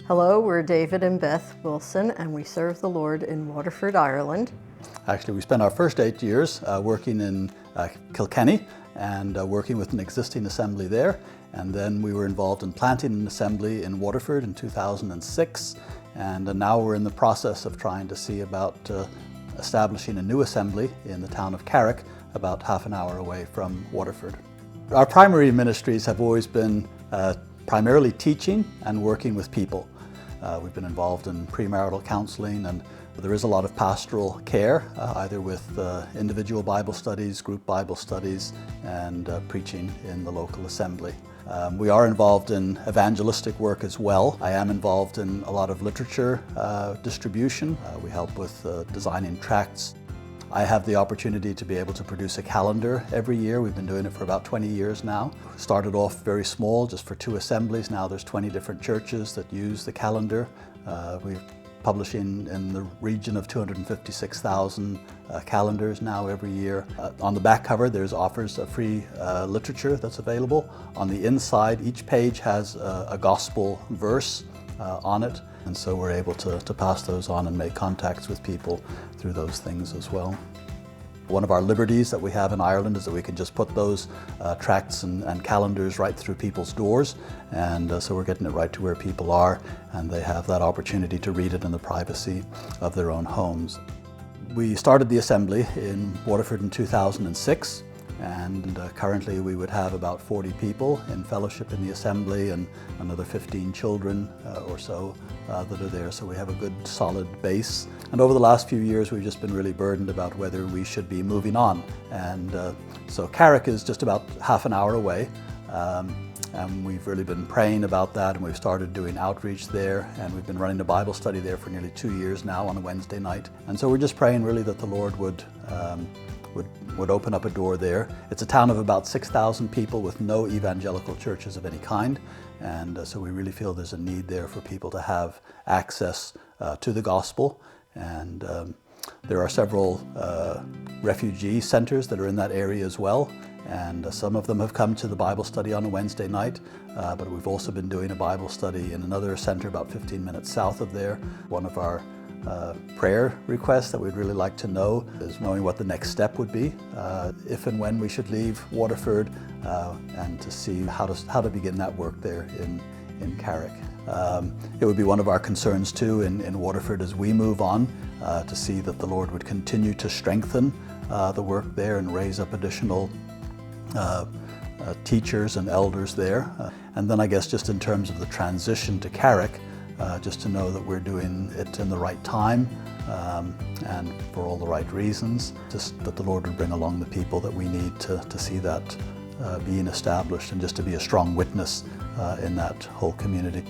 Hello, we're David and Beth Wilson, and we serve the Lord in Waterford, Ireland. Actually, we spent our first 8 years working in Kilkenny and working with an existing assembly there. And then we were involved in planting an assembly in Waterford in 2006. And now we're in the process of trying to see about establishing a new assembly in the town of Carrick, about half an hour away from Waterford. Our primary ministries have always been primarily teaching and working with people. We've been involved in premarital counseling, and there is a lot of pastoral care, either with individual Bible studies, group Bible studies, and preaching in the local assembly. We are involved in evangelistic work as well. I am involved in a lot of literature distribution. We help with designing tracts. I have the opportunity to be able to produce a calendar every year. We've been doing it for about 20 years now. Started off very small, just for 2 assemblies. Now there's 20 different churches that use the calendar. We're publishing in the region of 256,000 calendars now every year. On the back cover there's offers of free literature that's available. On the inside, each page has a gospel verse on it, and so we're able to pass those on and make contacts with people through those things as well. One of our liberties that we have in Ireland is that we can just put those tracts and calendars right through people's doors, and so we're getting it right to where people are, and they have that opportunity to read it in the privacy of their own homes. We started the assembly in Waterford in 2006. And currently we would have about 40 people in fellowship in the assembly, and another 15 children or so that are there. So we have a good solid base. And over the last few years we've just been really burdened about whether we should be moving on. And so Carrick is just about half an hour away. And we've really been praying about that, and we've started doing outreach there, and we've been running a Bible study there for nearly 2 years now on a Wednesday night. And so we're just praying really that the Lord would open up a door there. It's a town of about 6,000 people with no evangelical churches of any kind, and so we really feel there's a need there for people to have access to the gospel. And there are several refugee centers that are in that area as well, and some of them have come to the Bible study on a Wednesday night, but we've also been doing a Bible study in another center about 15 minutes south of there. One of our prayer requests that we'd really like to know is knowing what the next step would be, if and when we should leave Waterford, and to see how to begin that work there in Carrick. It would be one of our concerns too in Waterford as we move on, to see that the Lord would continue to strengthen the work there and raise up additional teachers and elders there. And then I guess just in terms of the transition to Carrick, just to know that we're doing it in the right time, and for all the right reasons, just that the Lord would bring along the people that we need to see that being established, and just to be a strong witness in that whole community.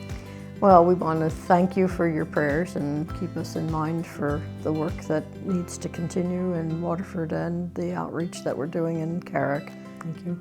Well, we want to thank you for your prayers and keep us in mind for the work that needs to continue in Waterford and the outreach that we're doing in Carrick. Thank you.